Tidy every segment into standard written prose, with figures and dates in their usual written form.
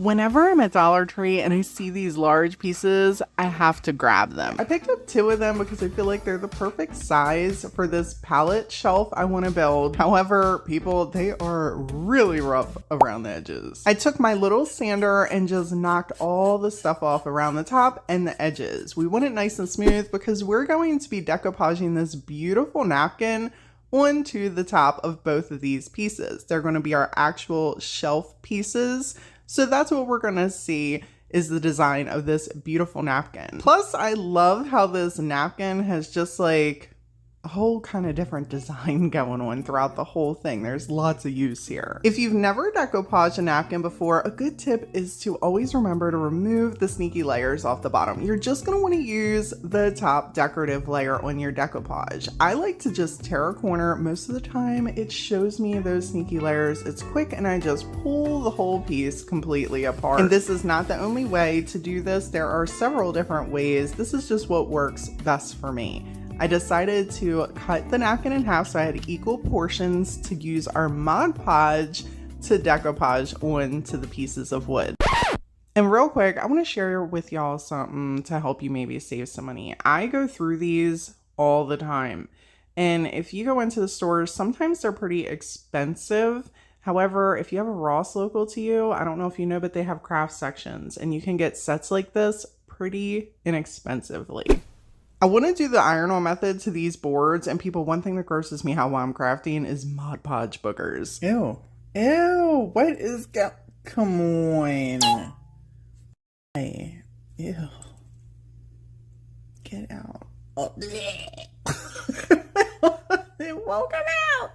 Whenever I'm at Dollar Tree and I see these large pieces, I have to grab them. I picked up 2 of them because I feel like they're the perfect size for this palette shelf I want to build. However, people, they are really rough around the edges. I took my little sander and just knocked all the stuff off around the top and the edges. We want it nice and smooth because we're going to be decoupaging this beautiful napkin onto the top of both of these pieces. They're going to be our actual shelf pieces. So that's what we're gonna see is the design of this beautiful napkin. Plus, I love how this napkin has just like a whole kind of different design going on throughout the whole thing. There's lots of use here. If you've never decoupaged a napkin before, a good tip is to always remember to remove the sneaky layers off the bottom. You're just gonna wanna use the top decorative layer on your decoupage. I like to just tear a corner. Most of the time, it shows me those sneaky layers. It's quick and I just pull the whole piece completely apart. And this is not the only way to do this. There are several different ways. This is just what works best for me. I decided to cut the napkin in half so I had equal portions to use our Mod Podge to decoupage onto the pieces of wood. And real quick, I want to share with y'all something to help you maybe save some money. I go through these all the time. And if you go into the stores, sometimes they're pretty expensive. However, if you have a Ross local to you, I don't know if you know, but they have craft sections and you can get sets like this pretty inexpensively. I want to do the iron-on method to these boards, and people, one thing that grosses me out while I'm crafting is Mod Podge boogers. Ew. Ew. What is come on. Hey. Ew. Get out. Oh. It won't come out.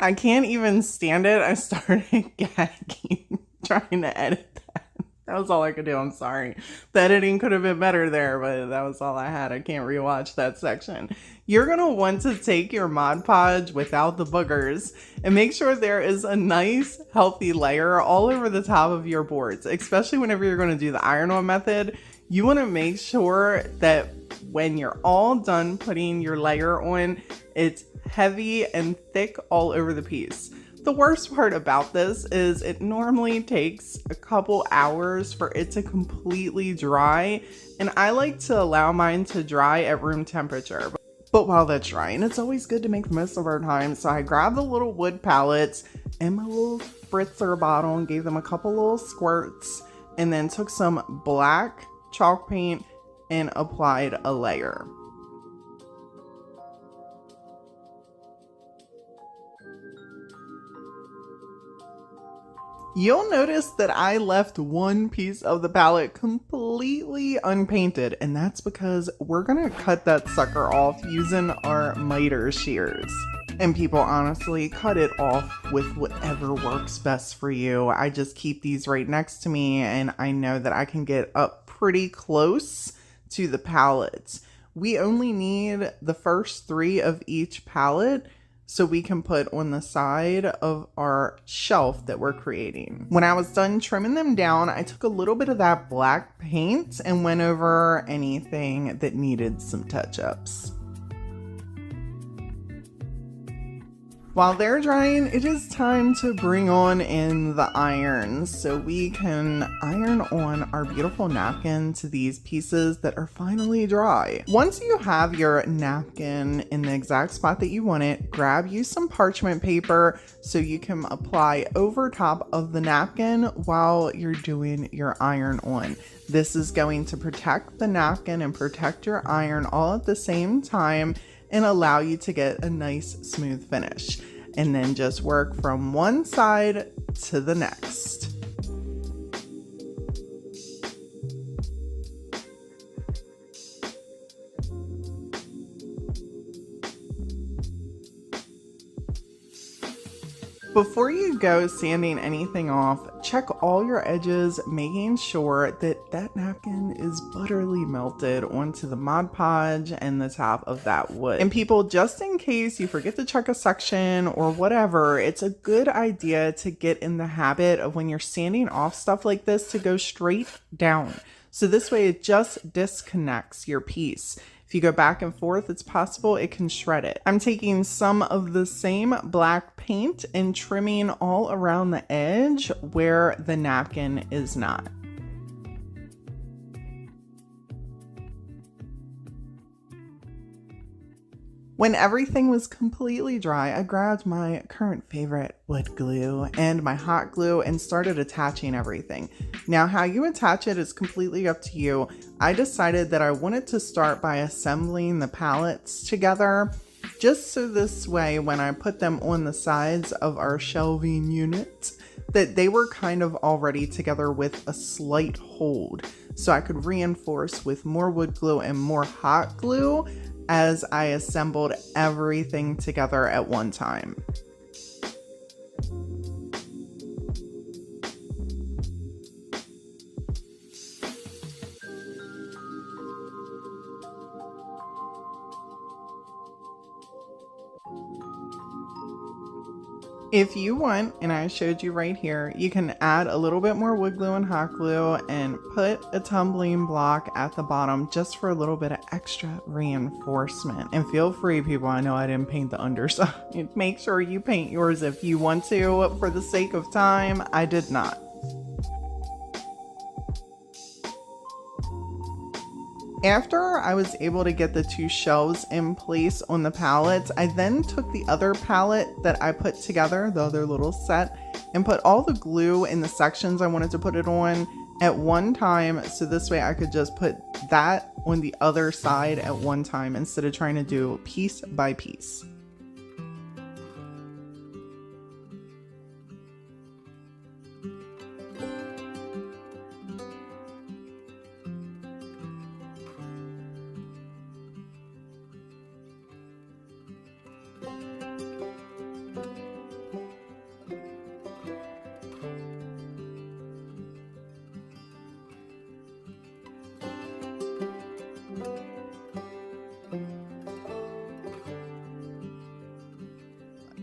I can't even stand it. I started gagging trying to edit that. That was all I could do. I'm sorry. The editing could have been better there, but that was all I had. I can't rewatch that section. You're going to want to take your Mod Podge without the boogers and make sure there is a nice, healthy layer all over the top of your boards, especially whenever you're going to do the iron-on method. You want to make sure that when you're all done putting your layer on, it's heavy and thick all over the piece. The worst part about this is it normally takes a couple hours for it to completely dry, and I like to allow mine to dry at room temperature. But while that's drying, it's always good to make the most of our time, so I grabbed the little wood pallets and my little spritzer bottle and gave them a couple little squirts, and then took some black chalk paint and applied a layer. You'll notice that I left one piece of the palette completely unpainted, and that's because we're gonna cut that sucker off using our miter shears. And people, honestly, cut it off with whatever works best for you. I just keep these right next to me, and I know that I can get up pretty close to the pallets. We only need the first 3 of each palette, so we can put on the side of our shelf that we're creating. When I was done trimming them down, I took a little bit of that black paint and went over anything that needed some touch-ups. While they're drying, it is time to bring on in the irons so we can iron on our beautiful napkin to these pieces that are finally dry. Once you have your napkin in the exact spot that you want it, grab you some parchment paper so you can apply over top of the napkin while you're doing your iron on. This is going to protect the napkin and protect your iron all at the same time and allow you to get a nice smooth finish. And then just work from one side to the next. Before you go sanding anything off, check all your edges, making sure that that napkin is butterly melted onto the Mod Podge and the top of that wood. And people, just in case you forget to check a section or whatever, it's a good idea to get in the habit of when you're sanding off stuff like this to go straight down. So this way it just disconnects your piece. If you go back and forth, it's possible it can shred it. I'm taking some of the same black paint and trimming all around the edge where the napkin is not. When everything was completely dry, I grabbed my current favorite wood glue and my hot glue and started attaching everything. Now, how you attach it is completely up to you. I decided that I wanted to start by assembling the palettes together, just so this way when I put them on the sides of our shelving units, that they were kind of already together with a slight hold. So I could reinforce with more wood glue and more hot glue as I assembled everything together at one time. If you want, and I showed you right here, you can add a little bit more wood glue and hot glue and put a tumbling block at the bottom just for a little bit of extra reinforcement. And feel free, people, I know I didn't paint the underside. Make sure you paint yours if you want to. For the sake of time, I did not. After I was able to get the two shelves in place on the palettes, I then took the other palette that I put together, the other little set, and put all the glue in the sections I wanted to put it on at one time. So this way I could just put that on the other side at one time instead of trying to do piece by piece.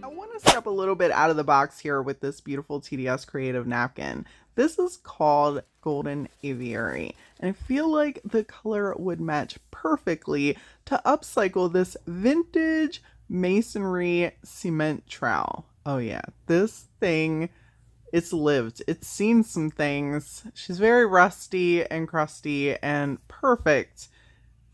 I want to step a little bit out of the box here with this beautiful TDS Creative napkin. This is called Golden Aviary, and I feel like the color would match perfectly to upcycle this vintage masonry cement trowel. Oh yeah, this thing, it's lived. It's seen some things. She's very rusty and crusty and perfect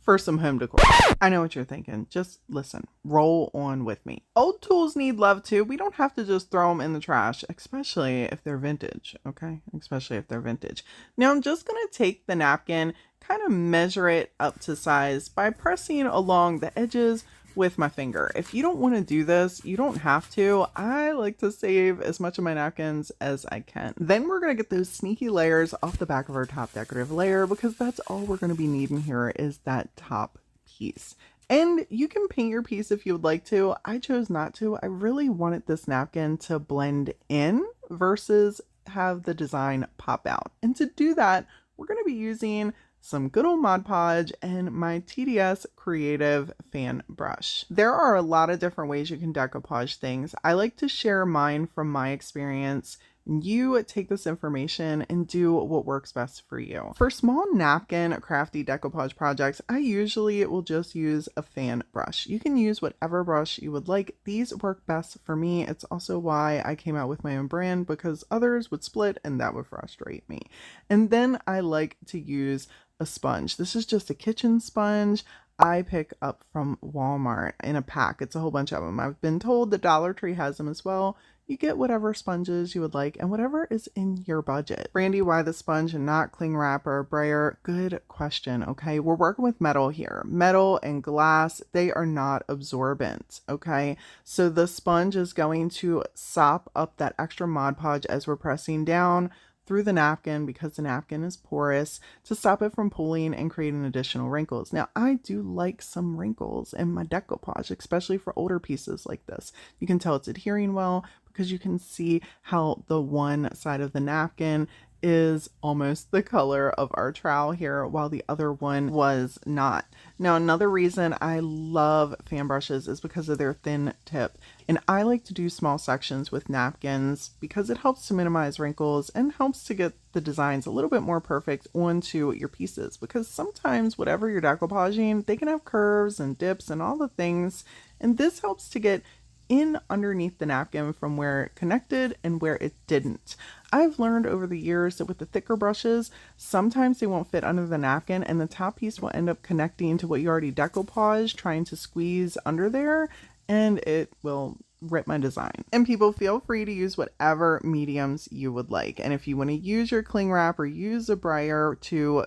for some home decor. I know what you're thinking. Just listen, roll on with me. Old tools need love too. We don't have to just throw them in the trash, especially if they're vintage, okay? Especially if they're vintage. Now I'm just gonna take the napkin, kind of measure it up to size by pressing along the edges with my finger. If you don't want to do this, you don't have to. I like to save as much of my napkins as I can. Then we're going to get those sneaky layers off the back of our top decorative layer, because that's all we're going to be needing here is that top piece. And you can paint your piece if you would like to. I chose not to. I really wanted this napkin to blend in versus have the design pop out. And to do that, we're going to be using some good old Mod Podge and my TDS Creative fan brush. There are a lot of different ways you can decoupage things. I like to share mine from my experience. You take this information and do what works best for you. For small napkin crafty decoupage projects, I usually will just use a fan brush. You can use whatever brush you would like. These work best for me. It's also why I came out with my own brand, because others would split and that would frustrate me. And then I like to use a sponge. This is just a kitchen sponge I pick up from Walmart in a pack. It's a whole bunch of them. I've been told the Dollar Tree has them as well. You get whatever sponges you would like and whatever is in your budget. Brandy, why the sponge and not cling wrap or brayer? Good question. Okay, we're working with metal here. Metal and glass, they are not absorbent. Okay, so the sponge is going to sop up that extra Mod Podge as we're pressing down through the napkin, because the napkin is porous, to stop it from pooling and creating additional wrinkles. Now, I do like some wrinkles in my decoupage, especially for older pieces like this. You can tell it's adhering well because you can see how the one side of the napkin is almost the color of our trowel here, while the other one was not. Now, another reason I love fan brushes is because of their thin tip. And I like to do small sections with napkins because it helps to minimize wrinkles and helps to get the designs a little bit more perfect onto your pieces. Because sometimes whatever you're decoupaging, they can have curves and dips and all the things. And this helps to get in underneath the napkin from where it connected and where it didn't. I've learned over the years that with the thicker brushes, sometimes they won't fit under the napkin and the top piece will end up connecting to what you already decoupaged, trying to squeeze under there, and it will rip my design. And people, feel free to use whatever mediums you would like. And if you want to use your cling wrap or use a brayer to,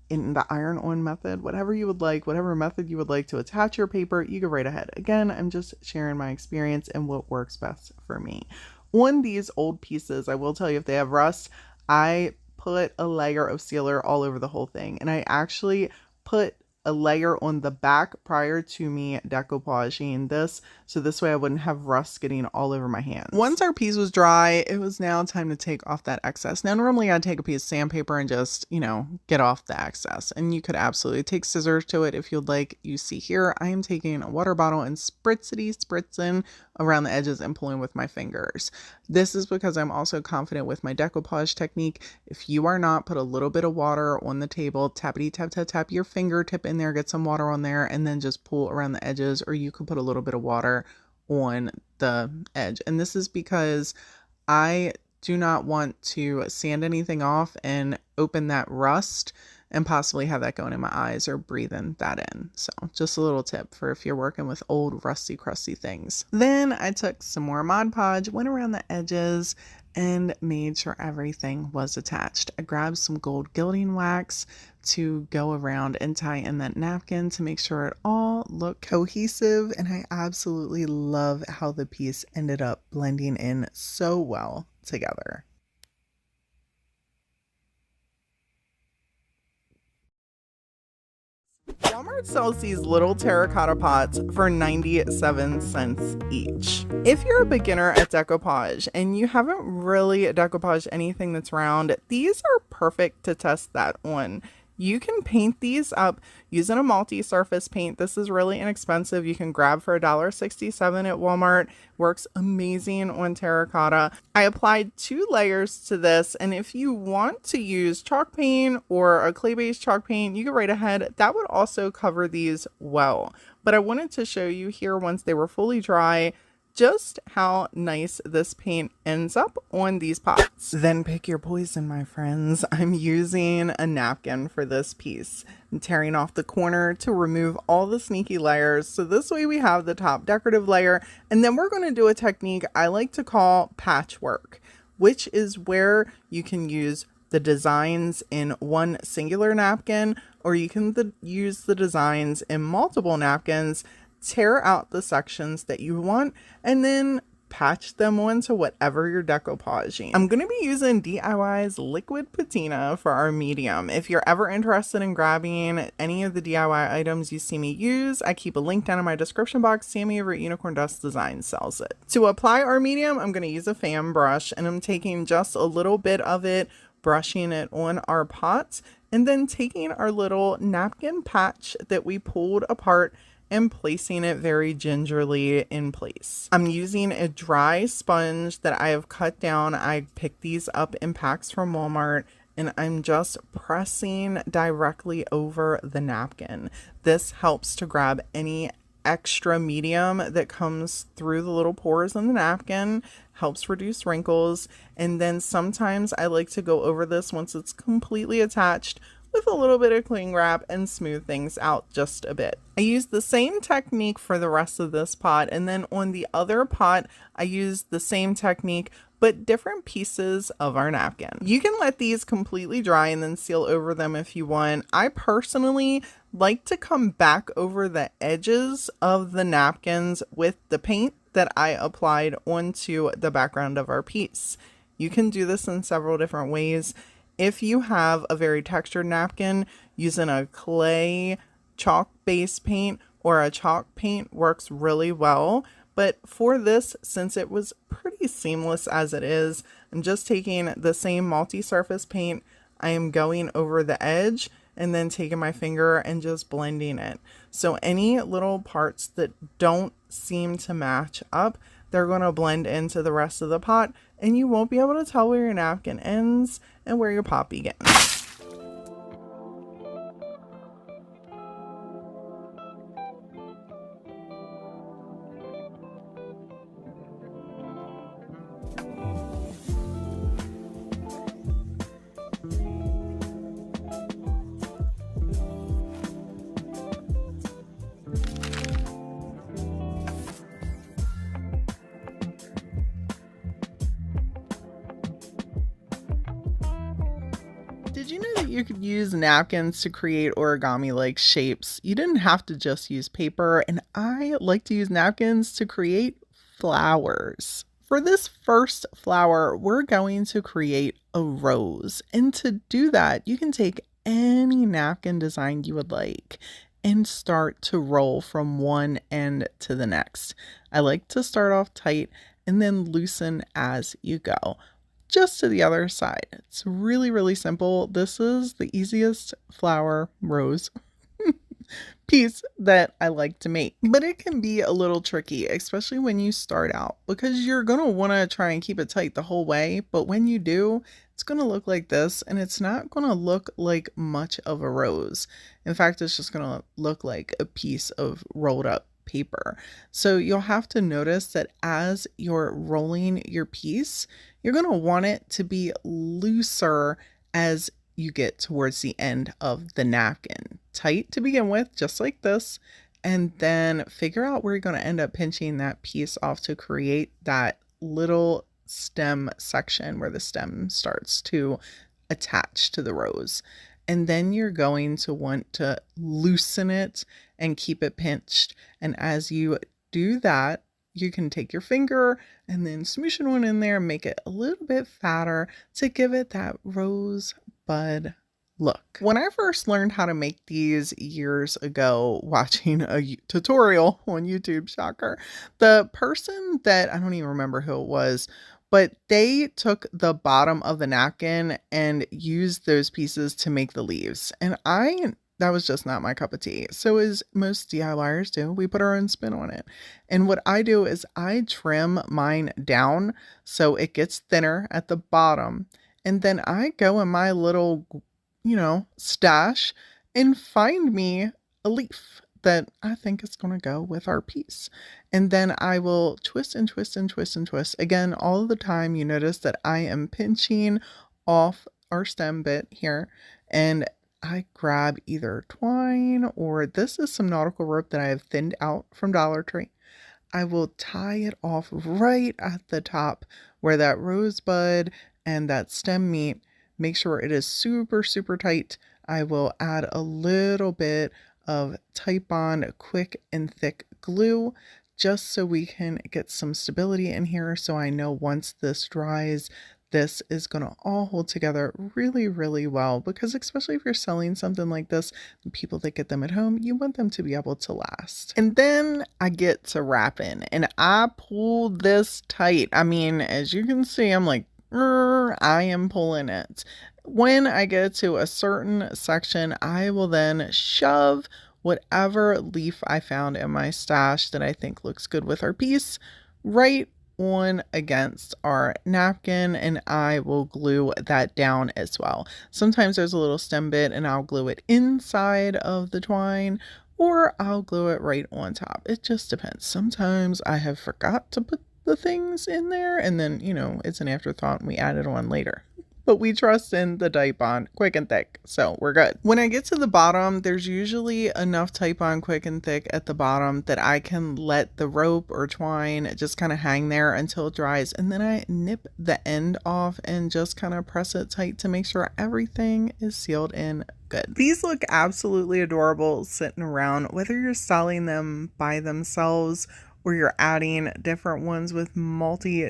in the iron-on method, whatever you would like, whatever method you would like to attach your paper, you go right ahead. Again, I'm just sharing my experience and what works best for me. On these old pieces, I will tell you, if they have rust, I put a layer of sealer all over the whole thing. And I actually put a layer on the back prior to me decoupaging this, so this way I wouldn't have rust getting all over my hands. Once our piece was dry, it was now time to take off that excess. Now normally I'd take a piece of sandpaper and just, you know, get off the excess, and you could absolutely take scissors to it if you'd like. You see here, I am taking a water bottle and spritzing around the edges and pulling with my fingers. This is because I'm also confident with my decoupage technique. If you are not, put a little bit of water on the table, tappity tap tap tap your fingertip in there, get some water on there, and then just pull around the edges, or you could put a little bit of water on the edge. And this is because I do not want to sand anything off and open that rust and possibly have that going in my eyes or breathing that in. So just a little tip for if you're working with old rusty crusty things. Then I took some more Mod Podge, went around the edges and made sure everything was attached. I grabbed some gold gilding wax to go around and tie in that napkin to make sure it all looked cohesive, and I absolutely love how the piece ended up blending in so well together. Walmart sells these little terracotta pots for 97 cents each. If you're a beginner at decoupage and you haven't really decoupaged anything that's round, these are perfect to test that on. You can paint these up using a multi-surface paint. This is really inexpensive. You can grab for $1.67 at Walmart. Works amazing on terracotta. I applied 2 layers to this, and if you want to use chalk paint or a clay-based chalk paint, you go right ahead. That would also cover these well. But I wanted to show you here, once they were fully dry, just how nice this paint ends up on these pots. Then pick your poison, my friends. I'm using a napkin for this piece. I'm tearing off the corner to remove all the sneaky layers. So this way we have the top decorative layer. And then we're going to do a technique I like to call patchwork, which is where you can use the designs in one singular napkin, or you can use the designs in multiple napkins, tear out the sections that you want, and then patch them onto whatever you're decoupaging. I'm going to be using DIY's liquid patina for our medium. If you're ever interested in grabbing any of the DIY items you see me use, I keep a link down in my description box. Sammy over at Unicorn Dust Design sells it. To apply our medium, I'm going to use a fan brush, and I'm taking just a little bit of it, brushing it on our pots, and then taking our little napkin patch that we pulled apart and placing it very gingerly in place. I'm using a dry sponge that I have cut down. I picked these up in packs from Walmart, and I'm just pressing directly over the napkin. This helps to grab any extra medium that comes through the little pores in the napkin, helps reduce wrinkles, and then sometimes I like to go over this once it's completely attached with a little bit of cling wrap and smooth things out just a bit. I used the same technique for the rest of this pot, and then on the other pot I used the same technique but different pieces of our napkin. You can let these completely dry and then seal over them if you want. I personally like to come back over the edges of the napkins with the paint that I applied onto the background of our piece. You can do this in several different ways. If you have a very textured napkin, using a clay chalk base paint or a chalk paint works really well. But for this, since it was pretty seamless as it is, I'm just taking the same multi-surface paint. I am going over the edge and then taking my finger and just blending it. So any little parts that don't seem to match up, they're going to blend into the rest of the pot, and you won't be able to tell where your napkin ends and where your pot begins. Did you know that you could use napkins to create origami-like shapes? You didn't have to just use paper, and I like to use napkins to create flowers. For this first flower, we're going to create a rose. And to do that, you can take any napkin design you would like and start to roll from one end to the next. I like to start off tight and then loosen as you go. Just to the other side. It's really, really simple. This is the easiest flower rose piece that I like to make, but it can be a little tricky, especially when you start out, because you're going to want to try and keep it tight the whole way. But when you do, it's going to look like this, and it's not going to look like much of a rose. In fact, it's just going to look like a piece of rolled up paper. So you'll have to notice that as you're rolling your piece, you're going to want it to be looser as you get towards the end of the napkin. Tight to begin with, just like this, and then figure out where you're going to end up pinching that piece off to create that little stem section where the stem starts to attach to the rose. And then you're going to want to loosen it and keep it pinched. And as you do that, you can take your finger and then smoosh one in there and make it a little bit fatter to give it that rosebud look. When I first learned how to make these years ago, watching a tutorial on YouTube, shocker, the person that, I don't even remember who it was, but they took the bottom of the napkin and used those pieces to make the leaves. And that was just not my cup of tea. So as most DIYers do, we put our own spin on it. And what I do is I trim mine down so it gets thinner at the bottom. And then I go in my little, stash and find me a leaf that I think is going to go with our piece. And then I will twist and twist and twist and twist. Again, all of the time you notice that I am pinching off our stem bit here, and I grab either twine, or this is some nautical rope that I have thinned out from Dollar Tree. I will tie it off right at the top where that rosebud and that stem meet. Make sure it is super, super tight. I will add a little bit of Type-On quick and thick glue just so we can get some stability in here, so I know once this dries, this is going to all hold together really, really well, because especially if you're selling something like this, the people that get them at home, you want them to be able to last. And then I get to wrapping, and I pull this tight. I mean, as you can see, I'm like, I am pulling it. When I get to a certain section, I will then shove whatever leaf I found in my stash that I think looks good with our piece right on against our napkin, and I will glue that down as well. Sometimes there's a little stem bit and I'll glue it inside of the twine, or I'll glue it right on top. It just depends. Sometimes I have forgot to put the things in there, and then, it's an afterthought and we add it on later. But we trust in the Type-On quick and thick, so we're good. When I get to the bottom, there's usually enough Type-On quick and thick at the bottom that I can let the rope or twine just kind of hang there until it dries, and then I nip the end off and just kind of press it tight to make sure everything is sealed in good. These look absolutely adorable sitting around, whether you're selling them by themselves or you're adding different ones with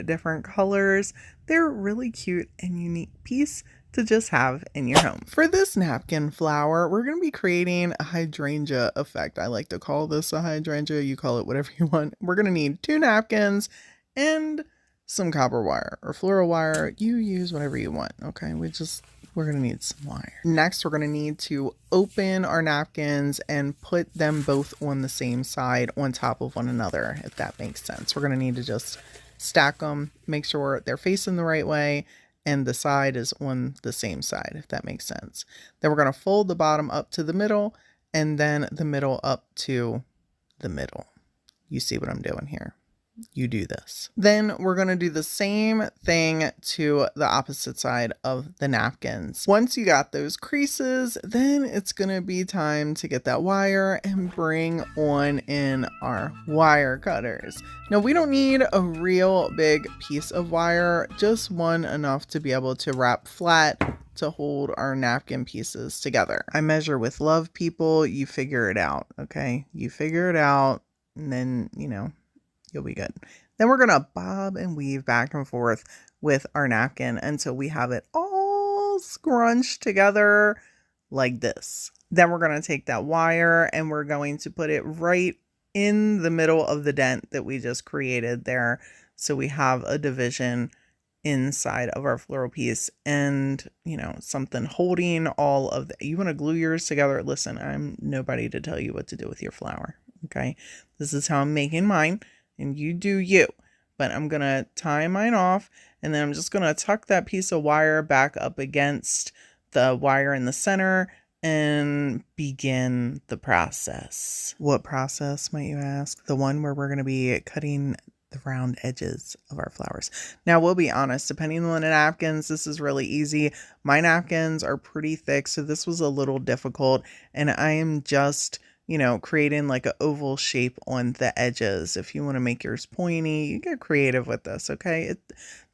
different colors. They're really cute and unique piece to just have in your home. For this napkin flower, we're going to be creating a hydrangea effect. I like to call this a hydrangea. You call it whatever you want. We're going to need 2 napkins and some copper wire or floral wire. You use whatever you want. Okay, we're gonna need some wire. Next, we're gonna need to open our napkins and put them both on the same side on top of one another, if that makes sense. We're gonna need to just stack them, make sure they're facing the right way and the side is on the same side, if that makes sense. Then we're gonna fold the bottom up to the middle and then the middle up to the middle. You see what I'm doing here? You do this. Then we're going to do the same thing to the opposite side of the napkins. Once you got those creases, then it's going to be time to get that wire and bring on in our wire cutters. Now we don't need a real big piece of wire, just one enough to be able to wrap flat to hold our napkin pieces together. I measure with love, people. You figure it out, okay? You figure it out and then, you know, you'll be good. Then we're gonna bob and weave back and forth with our napkin until we have it all scrunched together like this. Then we're gonna take that wire and we're going to put it right in the middle of the dent that we just created there. So we have a division inside of our floral piece and, you know, something holding all of the, you want to glue yours together. Listen, I'm nobody to tell you what to do with your flower. Okay. This is how I'm making mine. And you do you, but I'm going to tie mine off and then I'm just going to tuck that piece of wire back up against the wire in the center and begin the process. What process, might you ask? The one where we're going to be cutting the round edges of our flowers. Now, we'll be honest, depending on the napkins, this is really easy. My napkins are pretty thick, so this was a little difficult, and I am just, you know, creating like an oval shape on the edges. If you want to make yours pointy, you get creative with this, okay?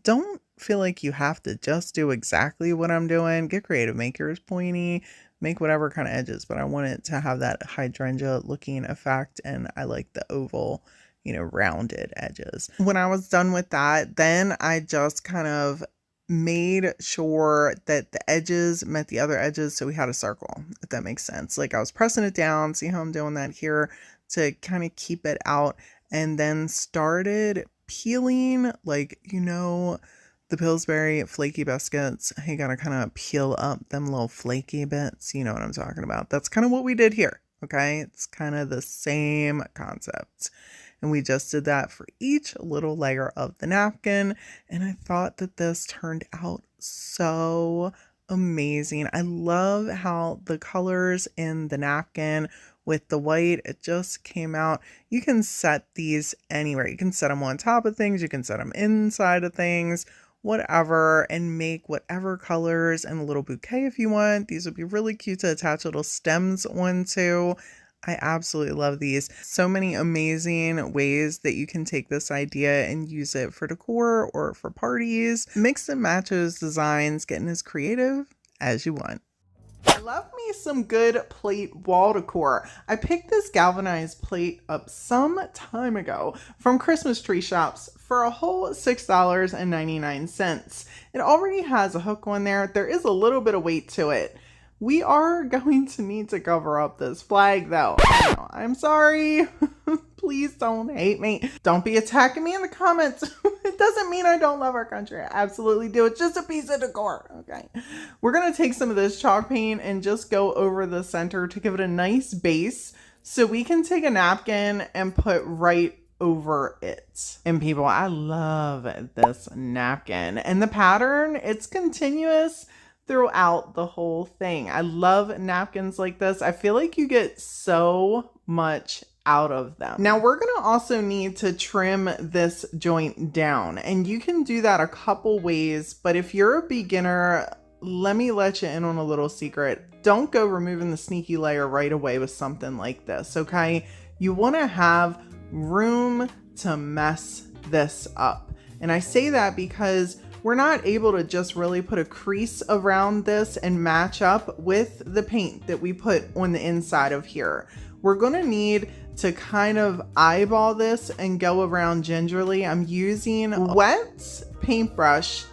Don't feel like you have to just do exactly what I'm doing. Get creative, make yours pointy, make whatever kind of edges, but I want it to have that hydrangea looking effect, and I like the oval, you know, rounded edges. When I was done with that, then I just kind of made sure that the edges met the other edges, so we had a circle, if that makes sense. Like I was pressing it down, see how I'm doing that here, to kind of keep it out, and then started peeling, like, you know, the Pillsbury flaky biscuits. You gotta kind of peel up them little flaky bits, you know what I'm talking about. That's kind of what we did here, okay? It's kind of the same concept. And we just did that for each little layer of the napkin. And I thought that this turned out so amazing. I love how the colors in the napkin with the white, it just came out. You can set these anywhere. You can set them on top of things. You can set them inside of things, whatever, and make whatever colors and a little bouquet if you want. These would be really cute to attach little stems onto. I absolutely love these. So many amazing ways that you can take this idea and use it for decor or for parties. Mix and match those designs, getting as creative as you want. I love me some good plate wall decor. I picked this galvanized plate up some time ago from Christmas tree shops for a whole $6.99. It already has a hook on there. There is a little bit of weight to it. We are going to need to cover up this flag though. I'm sorry. Please don't hate me. Don't be attacking me in the comments. It doesn't mean I don't love our country. I absolutely do. It's just a piece of decor. Okay. We're going to take some of this chalk paint and just go over the center to give it a nice base so we can take a napkin and put right over it. And people, I love this napkin and the pattern. It's continuous throughout the whole thing. I love napkins like this. I feel like you get so much out of them. Now we're going to also need to trim this joint down, and you can do that a couple ways, but if you're a beginner, let me let you in on a little secret. Don't go removing the sneaky layer right away with something like this, okay? You want to have room to mess this up. And I say that because we're not able to just really put a crease around this and match up with the paint that we put on the inside of here. We're going to need to kind of eyeball this and go around gingerly. I'm using a wet paintbrush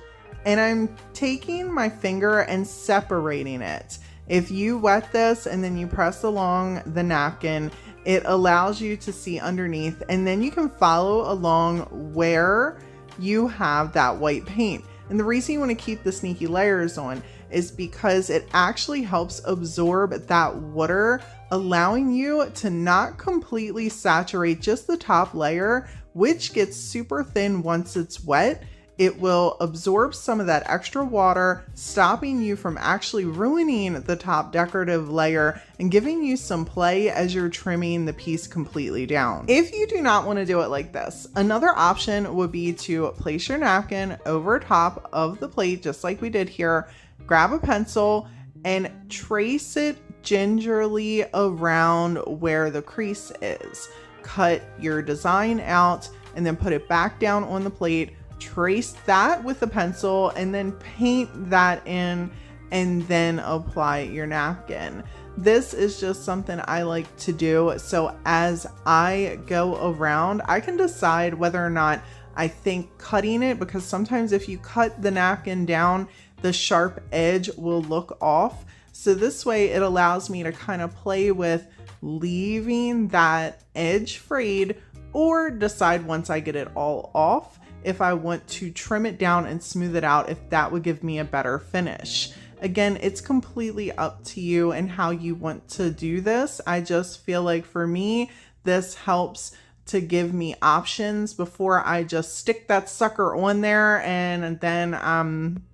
and I'm taking my finger and separating it. If you wet this and then you press along the napkin, it allows you to see underneath, and then you can follow along where you have that white paint. And the reason you want to keep the sneaky layers on is because it actually helps absorb that water, allowing you to not completely saturate just the top layer, which gets super thin once it's wet. It will absorb some of that extra water, stopping you from actually ruining the top decorative layer and giving you some play as you're trimming the piece completely down. If you do not want to do it like this, another option would be to place your napkin over top of the plate, just like we did here. Grab a pencil and trace it gingerly around where the crease is. Cut your design out and then put it back down on the plate. Trace that with a pencil and then paint that in and then apply your napkin. This is just something I like to do. So as I go around, I can decide whether or not I think cutting it, because sometimes if you cut the napkin down, the sharp edge will look off. So this way it allows me to kind of play with leaving that edge frayed, or decide once I get it all off if I want to trim it down and smooth it out, if that would give me a better finish. Again, it's completely up to you and how you want to do this. I just feel like for me, this helps to give me options before I just stick that sucker on there and then I'm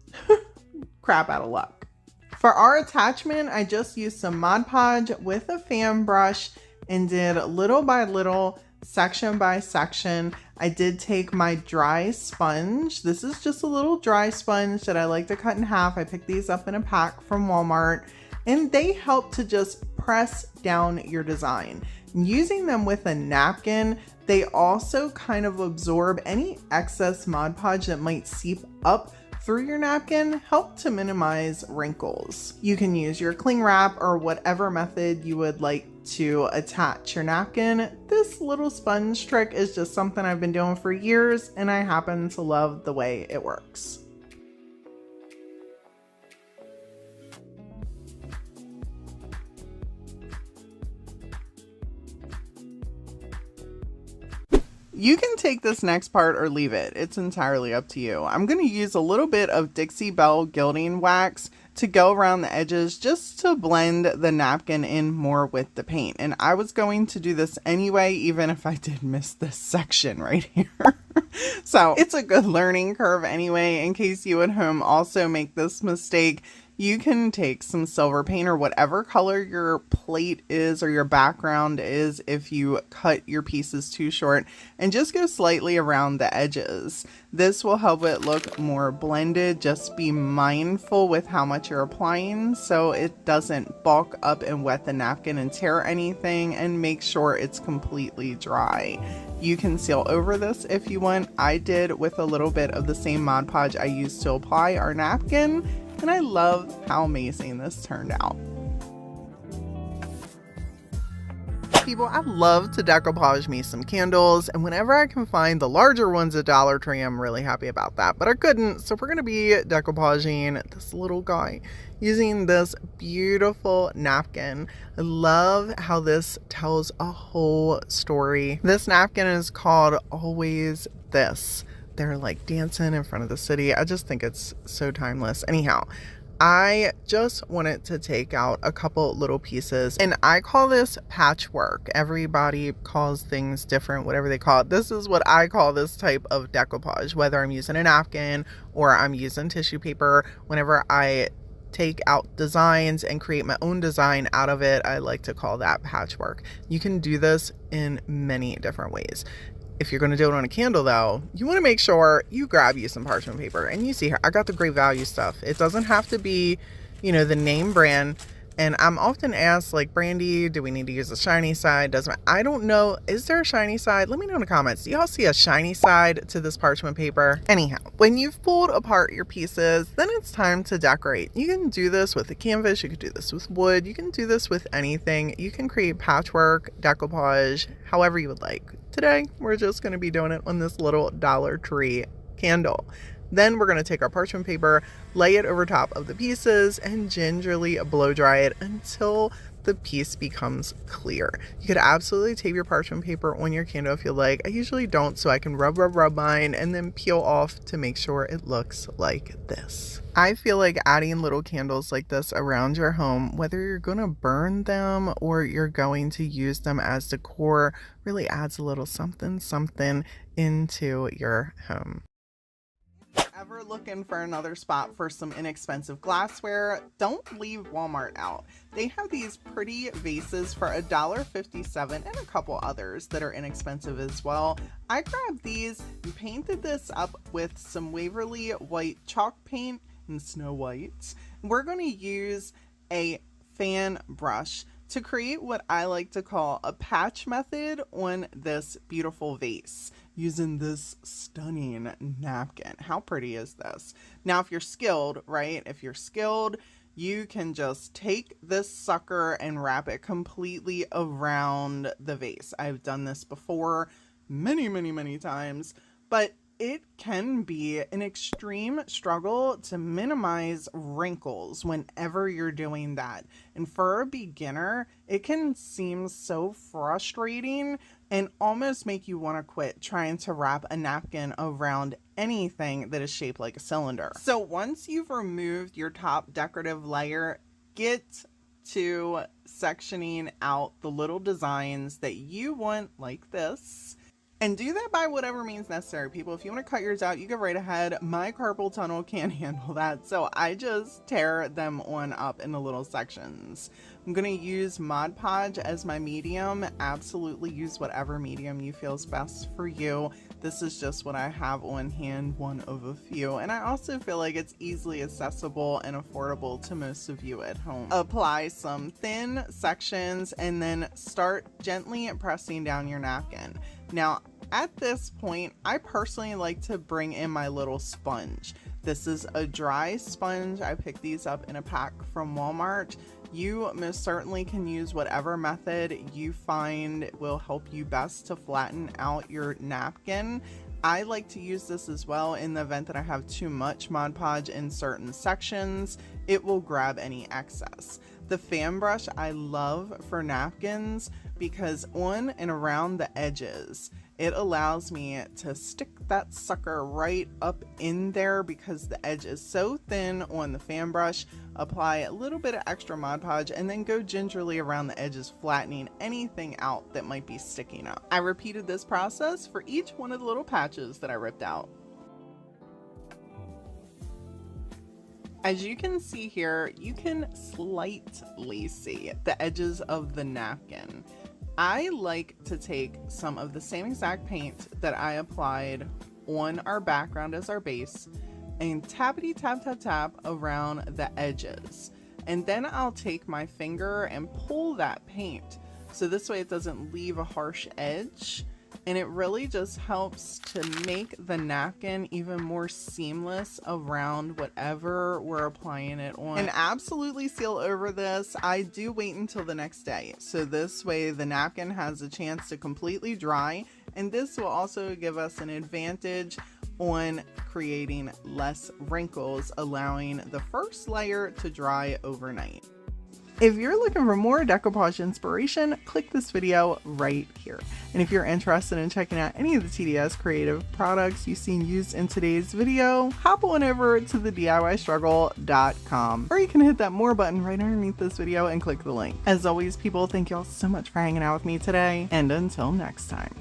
crap out of luck. For our attachment, I just used some Mod Podge with a fan brush and did little by little, section by section. I did take my dry sponge. This is just a little dry sponge that I like to cut in half. I picked these up in a pack from Walmart, and they help to just press down your design. Using them with a napkin, they also kind of absorb any excess Mod Podge that might seep up through your napkin, help to minimize wrinkles. You can use your cling wrap or whatever method you would like to attach your napkin. This little sponge trick is just something I've been doing for years, and I happen to love the way it works. You can take this next part or leave it. It's entirely up to you. I'm going to use a little bit of Dixie Belle gilding wax to go around the edges just to blend the napkin in more with the paint. And I was going to do this anyway, even if I did miss this section right here. So it's a good learning curve anyway. In case you at home also make this mistake, you can take some silver paint or whatever color your plate is or your background is if you cut your pieces too short, and just go slightly around the edges. This will help it look more blended. Just be mindful with how much you're applying so it doesn't bulk up and wet the napkin and tear anything, and make sure it's completely dry. You can seal over this if you want. I did with a little bit of the same Mod Podge I used to apply our napkin, and I love how amazing this turned out. People, I love to decoupage me some candles, and whenever I can find the larger ones at Dollar Tree, I'm really happy about that, but I couldn't, so we're going to be decoupaging this little guy using this beautiful napkin. I love how this tells a whole story. This napkin is called Always This. They're like dancing in front of the city. I just think it's so timeless. Anyhow, I just wanted to take out a couple little pieces, and I call this patchwork. Everybody calls things different, whatever they call it. This is what I call this type of decoupage, whether I'm using a napkin or I'm using tissue paper. Whenever I take out designs and create my own design out of it, I like to call that patchwork. You can do this in many different ways. If you're going to do it on a candle though, you want to make sure you grab you some parchment paper. And you see here, I got the Great Value stuff. It doesn't have to be, you know, the name brand. And I'm often asked, like, Brandy, do we need to use a shiny side? I don't know. Is there a shiny side? Let me know in the comments. Do y'all see a shiny side to this parchment paper? Anyhow, when you've pulled apart your pieces, then it's time to decorate. You can do this with a canvas. You can do this with wood. You can do this with anything. You can create patchwork, decoupage, however you would like. Today, we're just going to be doing it on this little Dollar Tree candle. Then we're going to take our parchment paper, lay it over top of the pieces, and gingerly blow dry it until the piece becomes clear. You could absolutely tape your parchment paper on your candle if you like. I usually don't, so I can rub mine and then peel off to make sure it looks like this. I feel like adding little candles like this around your home, whether you're going to burn them or you're going to use them as decor, really adds a little something into your home. Ever looking for another spot for some inexpensive glassware? Don't leave Walmart out. They have these pretty vases for $1.57 and a couple others that are inexpensive as well. I grabbed these and painted this up with some Waverly white chalk paint and Snow Whites. We're going to use a fan brush to create what I like to call a patch method on this beautiful vase using this stunning napkin. How pretty is this? Now, if you're skilled, right? If you're skilled, you can just take this sucker and wrap it completely around the vase. I've done this before many times, but it can be an extreme struggle to minimize wrinkles whenever you're doing that. And for a beginner, it can seem so frustrating and almost make you want to quit trying to wrap a napkin around anything that is shaped like a cylinder. So once you've removed your top decorative layer, get to sectioning out the little designs that you want, like this. And do that by whatever means necessary, people. If you want to cut yours out, you go right ahead. My carpal tunnel can't handle that, so I just tear them on up into little sections. I'm going to use Mod Podge as my medium. Absolutely use whatever medium you feel is best for you. This is just what I have on hand, one of a few. And I also feel like it's easily accessible and affordable to most of you at home. Apply some thin sections and then start gently pressing down your napkin. Now, at this point, I personally like to bring in my little sponge. This is a dry sponge. I picked these up in a pack from Walmart. You most certainly can use whatever method you find will help you best to flatten out your napkin. I like to use this as well in the event that I have too much Mod Podge in certain sections. It will grab any excess. The fan brush I love for napkins because on and around the edges, it allows me to stick that sucker right up in there because the edge is so thin on the fan brush. Apply a little bit of extra Mod Podge and then go gingerly around the edges, flattening anything out that might be sticking up. I repeated this process for each one of the little patches that I ripped out. As you can see here, you can slightly see the edges of the napkin. I like to take some of the same exact paint that I applied on our background as our base and tappity tap around the edges. And then I'll take my finger and pull that paint. So this way it doesn't leave a harsh edge. And it really just helps to make the napkin even more seamless around whatever we're applying it on. And absolutely seal over this. I do wait until the next day. So this way the napkin has a chance to completely dry. And this will also give us an advantage on creating less wrinkles, allowing the first layer to dry overnight. If you're looking for more decoupage inspiration, click this video right here. And if you're interested in checking out any of the TDS creative products you've seen used in today's video, hop on over to the DIYstruggle.com, or you can hit that more button right underneath this video and click the link. As always, people, thank y'all so much for hanging out with me today, and until next time.